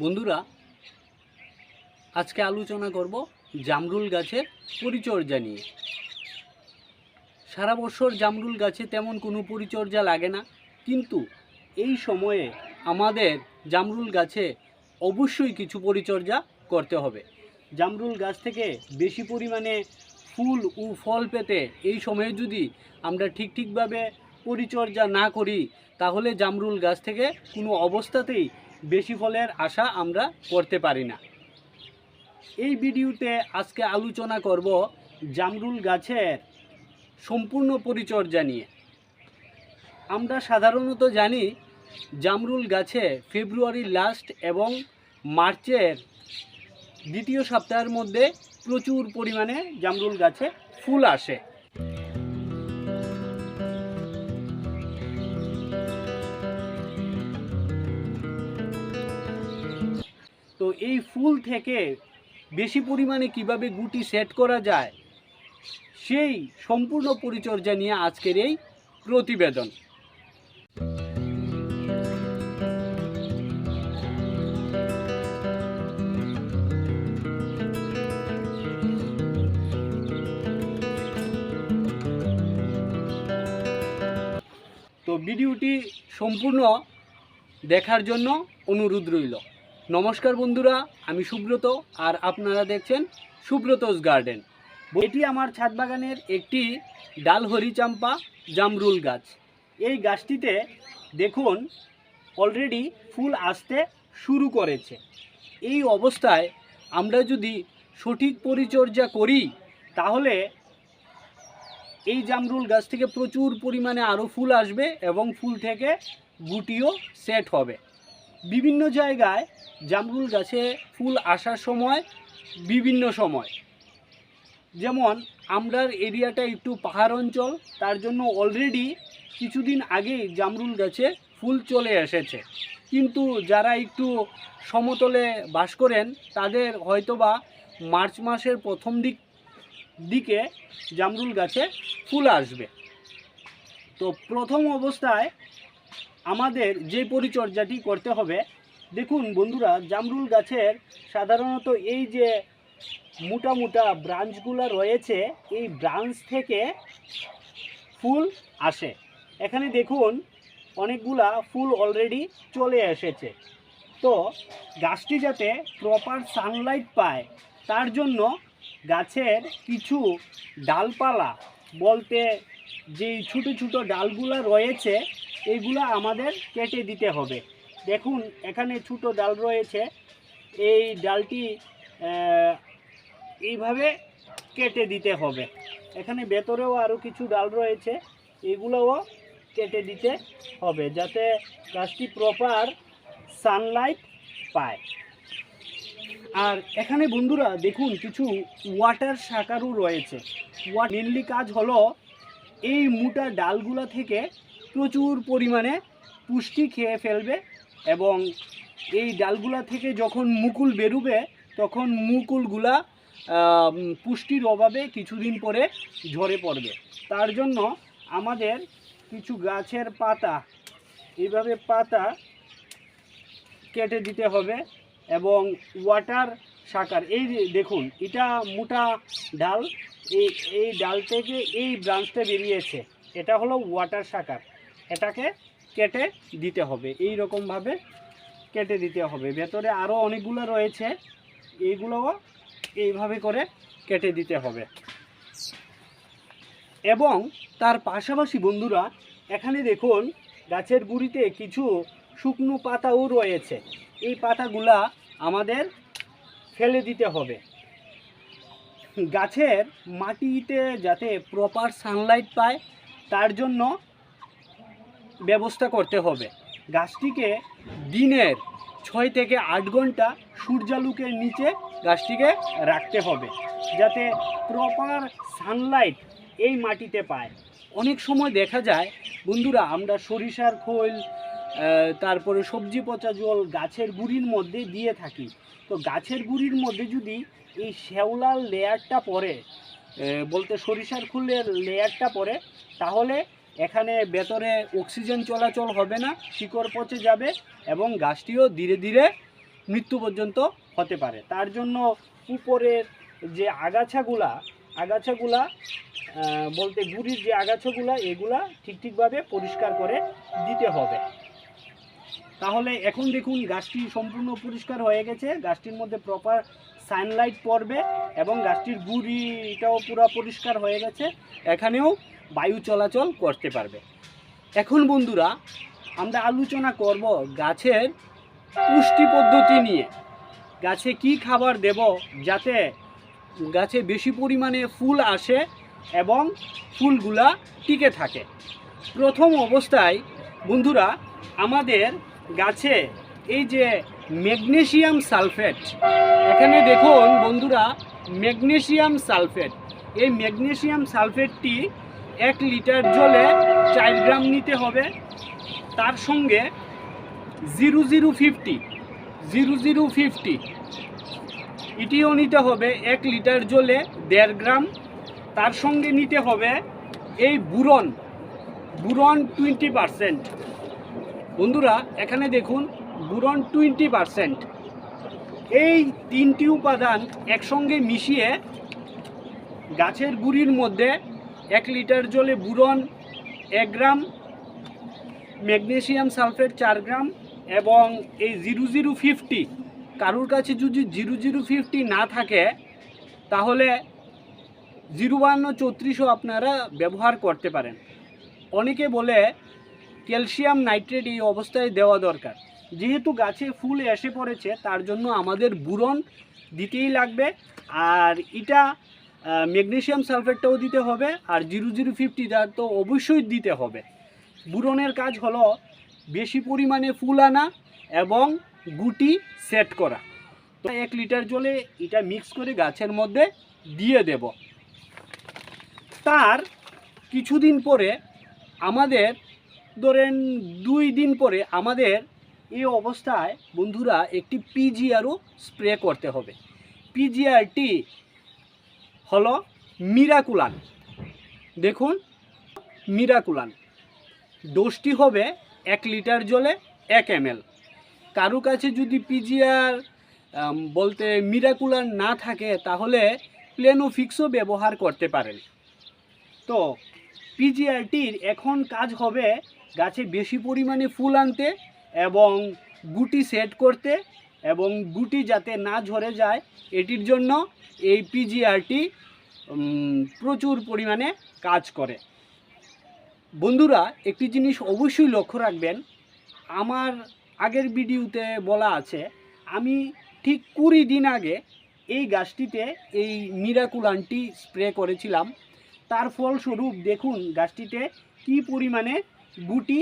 বন্ধুরা, আজকে আলোচনা করব জামরুল গাছের পরিচর্যা নিয়ে। সারা বছর জামরুল গাছে তেমন কোনো পরিচর্যা লাগে না, কিন্তু এই সময়ে আমাদের জামরুল গাছে অবশ্যই কিছু পরিচর্যা করতে হবে। জামরুল গাছ থেকে বেশি পরিমাণে ফুল ও ফল পেতে এই সময়ে যদি আমরা ঠিকভাবে পরিচর্যা না করি, তাহলে জামরুল গাছ থেকে কোনো অবস্থাতেই বেশি ফলের আশা আমরা করতে পারি না। এই ভিডিওতে আজকে আলোচনা করব জামরুল গাছের সম্পূর্ণ পরিচর্যা নিয়ে। আমরা সাধারণত জানি জামরুল গাছে ফেব্রুয়ারির লাস্ট এবং মার্চের দ্বিতীয় সপ্তাহের মধ্যে প্রচুর পরিমাণে জামরুল গাছে ফুল আসে। তো এই ফুল থেকে বেশি পরিমাণে কিভাবে গুটি সেট করা যায়, সেই সম্পূর্ণ পরিচর্যা নিয়ে আজকের এই প্রতিবেদন। তো ভিডিওটি সম্পূর্ণ দেখার জন্য অনুরোধ রইল। নমস্কার বন্ধুরা, আমি সুব্রত আর আপনারা দেখছেন সুব্রতস গার্ডেন। এটি আমার ছাদ বাগানের একটি ডাল হরিচাম্পা জামরুল গাছ। এই গাছটিতে দেখুন অলরেডি ফুল আসতে শুরু করেছে। এই অবস্থায় আমরা যদি সঠিক পরিচর্যা করি, তাহলে এই জামরুল গাছ থেকে প্রচুর পরিমাণে আরও ফুল আসবে এবং ফুল থেকে গুটিও সেট হবে। বিভিন্ন জায়গায় জামরুল গাছে ফুল আসার সময় বিভিন্ন সময়, যেমন আমরার এরিয়াটা একটু পাহাড় অঞ্চল, তার জন্য অলরেডি কিছুদিন আগেই জামরুল গাছে ফুল চলে এসেছে। কিন্তু যারা একটু সমতলে বাস করেন, তাদের হয়তোবা মার্চ মাসের প্রথম দিকে জামরুল গাছে ফুল আসবে। তো প্রথম অবস্থায় আমাদের যে পরিচর্যাটি করতে হবে, দেখুন বন্ধুরা, জামরুল গাছের সাধারণত এই যে মোটা মোটা ব্রাঞ্চগুলো রয়েছে, এই ব্রাঞ্চ থেকে ফুল আসে। এখানে দেখুন অনেকগুলা ফুল অলরেডি চলে এসেছে। তো গাছটি যাতে প্রপার সানলাইট পায়, তার জন্য গাছের কিছু ডালপালা বলতে যেই ছোটো ছোটো ডালগুলো রয়েছে, এইগুলো আমাদের কেটে দিতে হবে। দেখুন এখানে ছোটো ডাল রয়েছে, এই ডালটি এইভাবে কেটে দিতে হবে। এখানে ভেতরেও আরও কিছু ডাল রয়েছে, এগুলোও কেটে দিতে হবে যাতে গাছটি প্রপার সানলাইট পায়। আর এখানে বন্ধুরা দেখুন কিছু ওয়াটার শাকারও রয়েছে। মেনলি কাজ হলো এই মোটা ডালগুলো থেকে প্রচুর পরিমাণে পুষ্টি খেয়ে ফেলবে, এবং এই ডালগুলা থেকে যখন মুকুল বেরোবে, তখন মুকুলগুলা পুষ্টির অভাবে কিছুদিন পরে ঝরে পড়বে। তার জন্য আমাদের কিছু গাছের পাতা, এইভাবে পাতা কেটে দিতে হবে। এবং ওয়াটার শাকার, এই দেখুন এটা মোটা ডাল, এই ডাল থেকে এই ব্রাঞ্চটা বেরিয়েছে, এটা হলো ওয়াটার শাকার। এটাকে কেটে দিতে হবে, এই রকমভাবে কেটে দিতে হবে। ভেতরে আরও অনেকগুলো রয়েছে, এইগুলোও এইভাবে করে কেটে দিতে হবে। এবং তার পাশাপাশি বন্ধুরা, এখানে দেখুন গাছের গুঁড়িতে কিছু শুকনো পাতাও রয়েছে, এই পাতাগুলা আমাদের ফেলে দিতে হবে। গাছের মাটিতে যাতে প্রপার সানলাইট পায়, তার জন্য ব্যবস্থা করতে হবে। গাছটিকে দিনের 6 থেকে 8 ঘন্টা সূর্যালোকের নিচে গাছটিকে রাখতে হবে, যাতে প্রপার সানলাইট এই মাটিতে পায়। অনেক সময় দেখা যায় বন্ধুরা, আমরা সরিষার খোল, তারপরে সবজি পচা জল গাছের গুঁড়ির মধ্যে দিয়ে থাকি। তো গাছের গুঁড়ির মধ্যে যদি এই শ্যাওলার লেয়ারটা পড়ে, বলতে সরিষার খোলের লেয়ারটা পড়ে, তাহলে এখানে ভেতরে অক্সিজেন চলাচল হবে না, শিকড় পচে যাবে এবং গাছটিও ধীরে ধীরে মৃত্যু পর্যন্ত হতে পারে। তার জন্য উপরের যে আগাছাগুলা বলতে গুড়ির যে আগাছাগুলা এগুলা ঠিকভাবে পরিষ্কার করে দিতে হবে। তাহলে এখন দেখুন গাছটি সম্পূর্ণ পরিষ্কার হয়ে গেছে, গাছটির মধ্যে প্রপার সানলাইট পড়বে এবং গাছটির গুড়িটাও পুরো পরিষ্কার হয়ে গেছে, এখানেও বায়ু চলাচল করতে পারবে। এখন বন্ধুরা আমরা আলোচনা করব গাছের পুষ্টি পদ্ধতি নিয়ে। গাছে কি খাবার দেব যাতে গাছে বেশি পরিমাণে ফুল আসে এবং ফুলগুলা টিকে থাকে। প্রথম অবস্থায় বন্ধুরা আমাদের গাছে এই যে ম্যাগনেসিয়াম সালফেট, এখানে দেখুন বন্ধুরা ম্যাগনেসিয়াম সালফেট, এই ম্যাগনেসিয়াম সালফেটটি 1 লিটার জলে 4 গ্রাম নিতে হবে। তার সঙ্গে 0050 এটিও নিতে হবে 1 লিটার জলে 1.5 গ্রাম। তার সঙ্গে নিতে হবে এই বুরন 20%। বন্ধুরা এখানে দেখুন বুরন 20%। এই 3টি উপাদান একসঙ্গে মিশিয়ে গাছের গুঁড়ির মধ্যে 1 লিটার জলে বুরন 1 গ্রাম, ম্যাগনেসিয়াম সালফেট 4 গ্রাম এবং এই 0050, কারোর কাছে যদি 0050 না থাকে তাহলে 05234ও আপনারা ব্যবহার করতে পারেন। অনেকে বলে ক্যালসিয়াম নাইট্রেট এই অবস্থায় দেওয়া দরকার। যেহেতু গাছে ফুল এসে পড়েছে তার জন্য আমাদের বুরন দিতেই লাগবে, আর এটা ম্যাগনেসিয়াম সালফেটটাও দিতে হবে, আর 0050টা তো অবশ্যই দিতে হবে। বুরনের কাজ হলো বেশি পরিমাণে ফুল আনা এবং গুটি সেট করা। তো 1 লিটার জলে এটা মিক্স করে গাছের মধ্যে দিয়ে দেব। তার কিছুদিন পরে আমাদের ধরেন 2 দিন পরে আমাদের এই অবস্থায় বন্ধুরা একটি পিজিআরও স্প্রে করতে হবে। পিজিআরটি হলো মিরাকুলান। দেখুন মিরাকুলান ডোজটি হবে 1 লিটার জলে 1 ml। কারো কাছে যদি পিজিআর বলতে মিরাকুলান না থাকে তাহলে প্লেনোফিক্সও ব্যবহার করতে পারেন। তো পিজিআরটির এখন কাজ হবে গাছে বেশি পরিমাণে ফুল আনতে এবং গুটি সেট করতে এবং গুটি যাতে না ঝরে যায় এটির জন্য এই পিজিআরটি প্রচুর পরিমাণে কাজ করে। বন্ধুরা একটি জিনিস অবশ্যই লক্ষ্য রাখবেন, আমার আগের ভিডিওতে বলা আছে আমি ঠিক 20 দিন আগে এই গাছটিতে এই মিরাকুলানটি স্প্রে করেছিলাম। তার ফলস্বরূপ দেখুন গাছটিতে কি পরিমাণে গুটি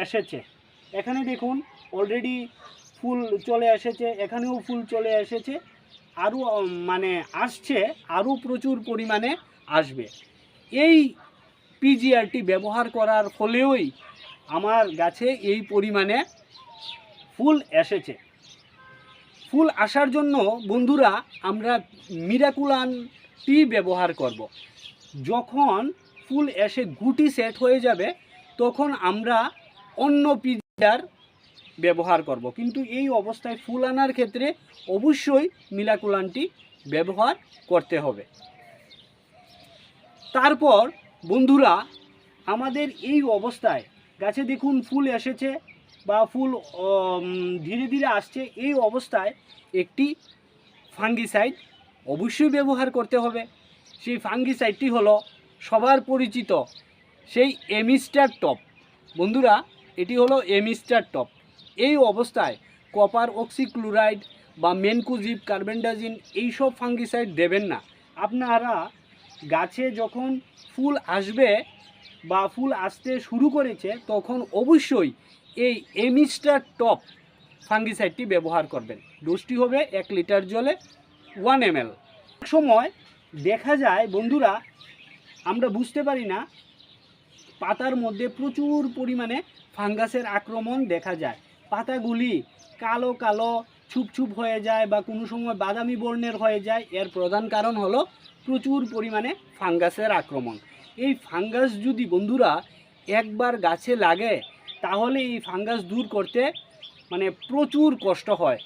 এসেছে। এখানে দেখুন অলরেডি ফুল চলে এসেছে, এখানেও ফুল চলে এসেছে, আরও মানে আসছে, আরও প্রচুর পরিমাণে আসবে। এই পিজিআরটি ব্যবহার করার ফলেই আমার গাছে এই পরিমাণে ফুল এসেছে। ফুল আসার জন্য বন্ধুরা আমরা মিরাকুলানটি ব্যবহার করব। যখন ফুল এসে গুটি সেট হয়ে যাবে তখন আমরা অন্য পিজিআর ব্যবহার করব, কিন্তু এই অবস্থায় ফুল আনার ক্ষেত্রে অবশ্যই মিরাকুলানটি ব্যবহার করতে হবে। তারপর বন্ধুরা আমাদের এই অবস্থায় গাছে দেখুন ফুল এসেছে বা ফুল ধীরে ধীরে আসছে, এই অবস্থায় একটি ফাঙ্গিসাইড অবশ্যই ব্যবহার করতে হবে। সেই ফাঙ্গিসাইডটি হলো সবার পরিচিত সেই এমিস্টার টপ। বন্ধুরা এটি হলো এমিস্টার টপ। এই অবস্থায় কপার অক্সিক্লোরাইড বা মেনকোজিব, কার্বেন্ডাজিম এইসব ফাঙ্গিসাইড দেবেন না। আপনারা গাছে যখন ফুল আসবে বা ফুল আসতে শুরু করেছে তখন অবশ্যই এই এমিস্টার টপ ফাঙ্গিসাইডটি ব্যবহার করবেন। ডোজটি হবে 1 লিটার জলে 1 ml। এক সময় দেখা যায় বন্ধুরা আমরা বুঝতে পারি না পাতার মধ্যে প্রচুর পরিমাণে ফাঙ্গাসের আক্রমণ দেখা যায়, পাতাগুলি কালো কালো ছুপ ছুপ হয়ে যায় বা কোনো সময় বাদামি বর্ণের হয়ে যায়। এর প্রধান কারণ হলো প্রচুর পরিমাণে ফাঙ্গাসের আক্রমণ। এই ফাঙ্গাস যদি বন্ধুরা একবার গাছে লাগে তাহলে এই ফাঙ্গাস দূর করতে মানে প্রচুর কষ্ট হয়।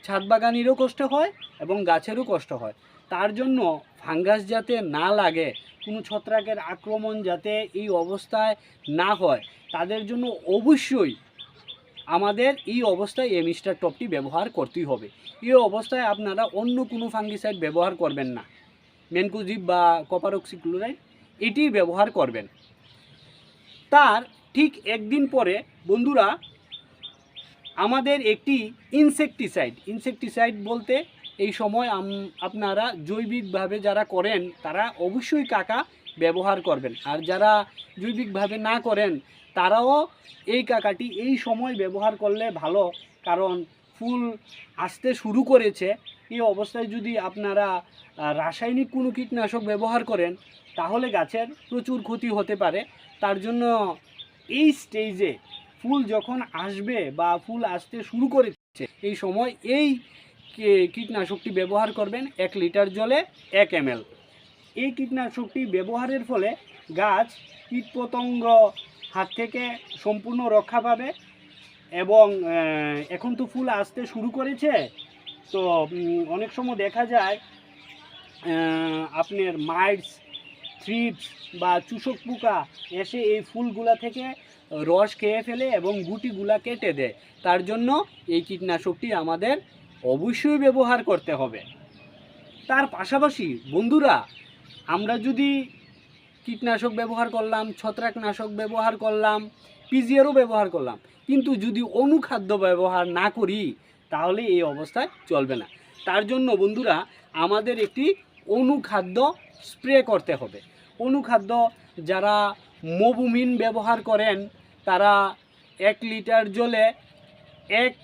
ছাদ বাগানিরও কষ্ট হয় এবং গাছেরও কষ্ট হয়। তার জন্য ফাঙ্গাস যাতে না লাগে, কোনো ছত্রাকের আক্রমণ যাতে এই অবস্থায় না হয়, তাদের জন্য অবশ্যই আমাদের এই অবস্থায় এই মিস্টার টপটি ব্যবহার করতেই হবে। এই অবস্থায় আপনারা অন্য কোনো ফাঙ্গিসাইড ব্যবহার করবেন না, ম্যানকোজিব বা কপার অক্সিক্লোরাইড এটি ব্যবহার করবেন। তার ঠিক একদিন পরে বন্ধুরা আমাদের একটি ইনসেকটিসাইড বলতে এই সময় আপনারা জৈবিকভাবে যারা করেন তারা অবশ্যই কাকা ব্যবহার করবেন, আর যারা জৈবিকভাবে না করেন তারাও এই কাকাটি এই সময় ব্যবহার করলে ভালো। কারণ ফুল আসতে শুরু করেছে, এই অবস্থায় যদি আপনারা রাসায়নিক কোনো কীটনাশক ব্যবহার করেন তাহলে গাছের প্রচুর ক্ষতি হতে পারে। তার জন্য এই স্টেজে ফুল যখন আসবে বা ফুল আসতে শুরু করেছে এই সময় এই কীটনাশকটি ব্যবহার করবেন 1 লিটার জলে 1 ml। এই কীটনাশকটি ব্যবহারের ফলে গাছ কীটপতঙ্গ হাত থেকে সম্পূর্ণ রক্ষা পাবে। এবং এখন তো ফুল আসতে শুরু করেছে, তো অনেক সময় দেখা যায় আপনার মাইটস, থ্রিপস বা চুষক পোকা এসে এই ফুলগুলা থেকে রস খেয়ে ফেলে এবং গুটিগুলা কেটে দেয়। তার জন্য এই কীটনাশকটি আমাদের অবশ্যই ব্যবহার করতে হবে। তার পাশাপাশি বন্ধুরা আমরা যদি কীটনাশক ব্যবহার করলাম, ছত্রাকনাশক ব্যবহার করলাম, পিজিআরও ব্যবহার করলাম, কিন্তু যদি অনুখাদ্য ব্যবহার না করি তাহলে এই অবস্থায় চলবে না। তার জন্য বন্ধুরা আমাদের একটি অনুখাদ্য স্প্রে করতে হবে। অনুখাদ্য যারা মোবুমিন ব্যবহার করেন তারা 1 লিটার জলে 1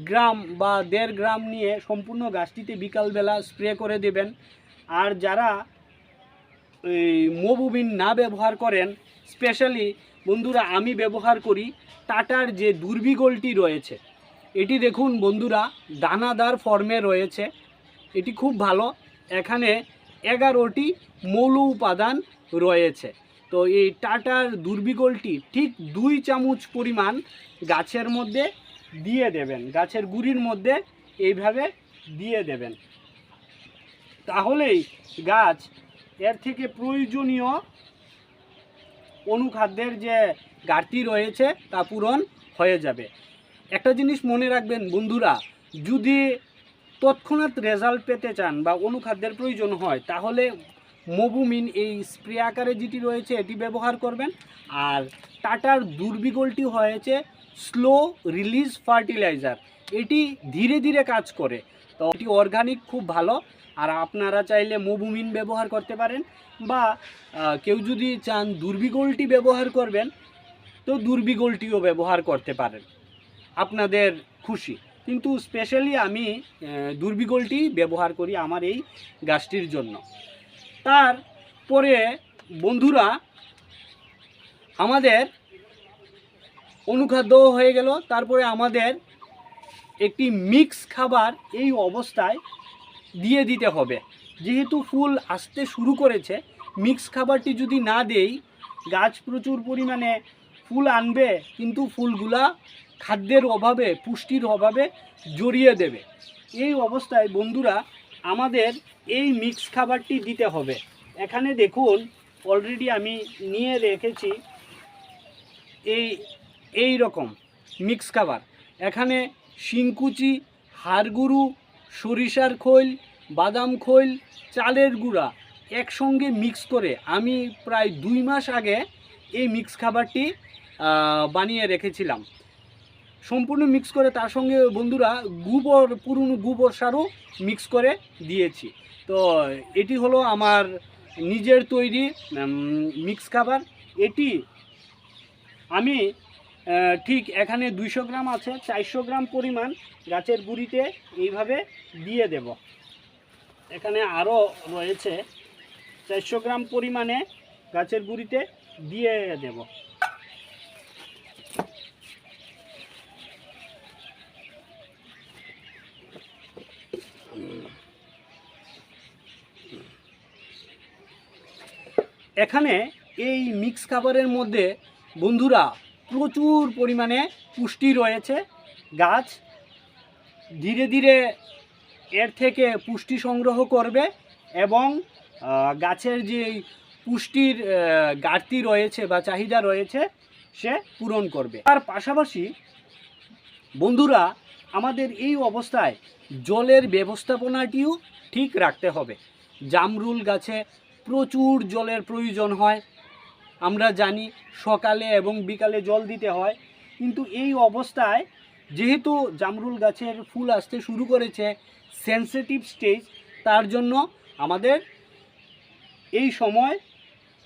গ্রাম বা 1.5 গ্রাম নিয়ে সম্পূর্ণ গাছটিতে বিকালবেলা স্প্রে করে দেবেন। আর যারা মোবুমিন না ব্যবহার করেন, স্পেশালি বন্ধুরা আমি ব্যবহার করি টাটার যে দুর্বিগলটি রয়েছে, এটি দেখুন বন্ধুরা দানাদার ফর্মে রয়েছে, এটি খুব ভালো। এখানে 11টি মৌল উপাদান রয়েছে। তো এই টাটার দুর্বিগলটি ঠিক 2 চামচ পরিমাণ গাছের মধ্যে দিয়ে দেবেন, গাছের গুঁড়ির মধ্যে এইভাবে দিয়ে দেবেন। তাহলেই গাছ এর থেকে প্রয়োজনীয় অনুখাদ্যের যে ঘাটতি রয়েছে তা পূরণ হয়ে যাবে। একটা জিনিস মনে রাখবেন বন্ধুরা, যদি তৎক্ষণাৎ রেজাল্ট পেতে চান বা অনুখাদ্যের প্রয়োজন হয় তাহলে মোবুমিন এই স্প্রে আকারে যেটি রয়েছে এটি ব্যবহার করবেন। আর টাটার দুর্বিগলটি হয়েছে স্লো রিলিজ ফার্টিলাইজার, এটি ধীরে ধীরে কাজ করে, তো এটি অর্গানিক খুব ভালো। আর আপনারা চাইলে মোবুমিন ব্যবহার করতে পারেন, বা কেউ যদি চান দুর্বিগলটি ব্যবহার করবেন তো দুর্বিগলটিও ব্যবহার করতে পারেন, আপনাদের খুশি। কিন্তু স্পেশালি আমি দুর্বিগলটি ব্যবহার করি আমার এই গাছটির জন্য। তারপরে বন্ধুরা আমাদের অনুখাদ্য হয়ে গেল, তারপরে আমাদের একটি মিক্স খাবার এই অবস্থায় দিয়ে দিতে হবে। যেহেতু ফুল আসতে শুরু করেছে, মিক্স খাবারটি যদি না দেই গাছ প্রচুর পরিমাণে ফুল আনবে, কিন্তু ফুলগুলা খাদ্যের অভাবে, পুষ্টির অভাবে জড়িয়ে দেবে। এই অবস্থায় বন্ধুরা আমাদের এই মিক্স খাবারটি দিতে হবে। এখানে দেখুন অলরেডি আমি নিয়ে রেখেছি এই রকম মিক্স খাবার। এখানে শিংকুচি, হাড়গুঁড়ো, সরিষার খৈল, বাদাম খৈল, চালের গুঁড়া একসঙ্গে মিক্স করে আমি প্রায় 2 মাস আগে এই মিক্স খাবারটি বানিয়ে রেখেছিলাম। সম্পূর্ণ মিক্স করে তার সঙ্গে বন্ধুরা পুরনো গোবর সারও মিক্স করে দিয়েছি। তো এটি হলো আমার নিজের তৈরি মিক্স খাবার। এটি আমি ঠিক এখানে 200 গ্রাম আছে, 400 গ্রাম পরিমাণ গাছের গুঁড়িতে এইভাবে দিয়ে দেব। এখানে আরও রয়েছে, 400 গ্রাম পরিমাণে গাছের গুঁড়িতে দিয়ে দেব। এখানে এই মিক্স খাবারের মধ্যে বন্ধুরা প্রচুর পরিমাণে পুষ্টি রয়েছে। গাছ ধীরে ধীরে এর থেকে পুষ্টি সংগ্রহ করবে এবং গাছের যে পুষ্টির ঘাটতি রয়েছে বা চাহিদা রয়েছে সে পূরণ করবে। তার পাশাপাশি বন্ধুরা, আমাদের এই অবস্থায় জলের ব্যবস্থাপনাটিও ঠিক রাখতে হবে। জামরুল গাছে প্রচুর জলের প্রয়োজন হয়, আমরা জানি সকালে এবং বিকালে জল দিতে হয়। কিন্তু এই অবস্থায় যেহেতু জামরুল গাছের ফুল আসতে শুরু করেছে, সেনসিটিভ স্টেজ, তার জন্য আমাদের এই সময়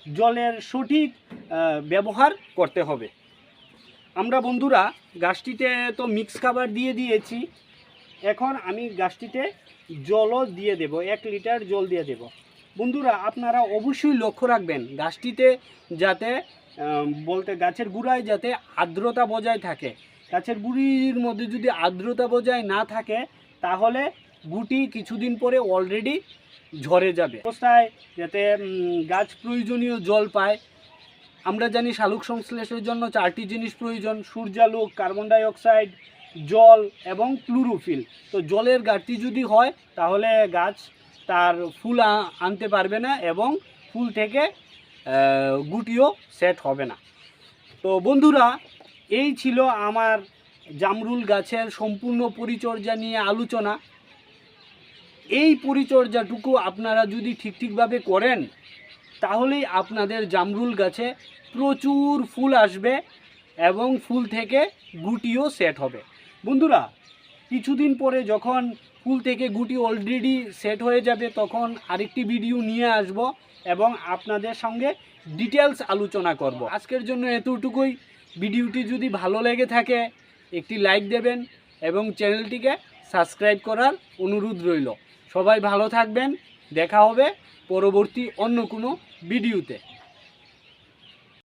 জলের সঠিক ব্যবহার করতে হবে। আমরা বন্ধুরা গাছটিতে তো মিক্স খাবার দিয়ে দিয়েছি, এখন আমি গাছটিতে জলও দিয়ে দেব, 1 লিটার জল দিয়ে দেব। বন্ধুরা আপনারা অবশ্যই লক্ষ্য রাখবেন গাছটিতে যাতে গাছের গোড়ায় যাতে আর্দ্রতা বজায় থাকে। গাছের গুঁড়ির মধ্যে যদি আর্দ্রতা বজায় না থাকে তাহলে গুটি কিছুদিন পরে অলরেডি ঝরে যাবে। অবস্থায় যাতে গাছ প্রয়োজনীয় জল পায়। আমরা জানি শালুক সংশ্লেষের জন্য 4টি জিনিস প্রয়োজন: সূর্যালোক, কার্বন ডাইঅক্সাইড, জল এবং ক্লোরোফিল। তো জলের ঘাটতি যদি হয় তাহলে গাছ তার ফুল আনতে পারবে না এবং ফুল থেকে গুটিও সেট হবে না। তো বন্ধুরা, এই ছিল আমার জামরুল গাছের সম্পূর্ণ পরিচর্যা নিয়ে আলোচনা। এই পরিচর্যাটুকু আপনারা যদি ঠিকভাবে করেন তাহলেই আপনাদের জামরুল গাছে প্রচুর ফুল আসবে এবং ফুল থেকে গুটিও সেট হবে। বন্ধুরা, কিছুদিন পরে যখন ফুল থেকে গুটি অলরেডি সেট হয়ে যাবে তখন আরেকটি ভিডিও নিয়ে আসব এবং আপনাদের সঙ্গে ডিটেলস আলোচনা করব। আজকের জন্য এতটুকুই। ভিডিওটি যদি ভালো লেগে থাকে একটি লাইক দেবেন এবং চ্যানেলটিকে সাবস্ক্রাইব করার অনুরোধ রইল। সবাই ভালো থাকবেন, দেখা হবে পরবর্তী অন্য কোনো ভিডিওতে।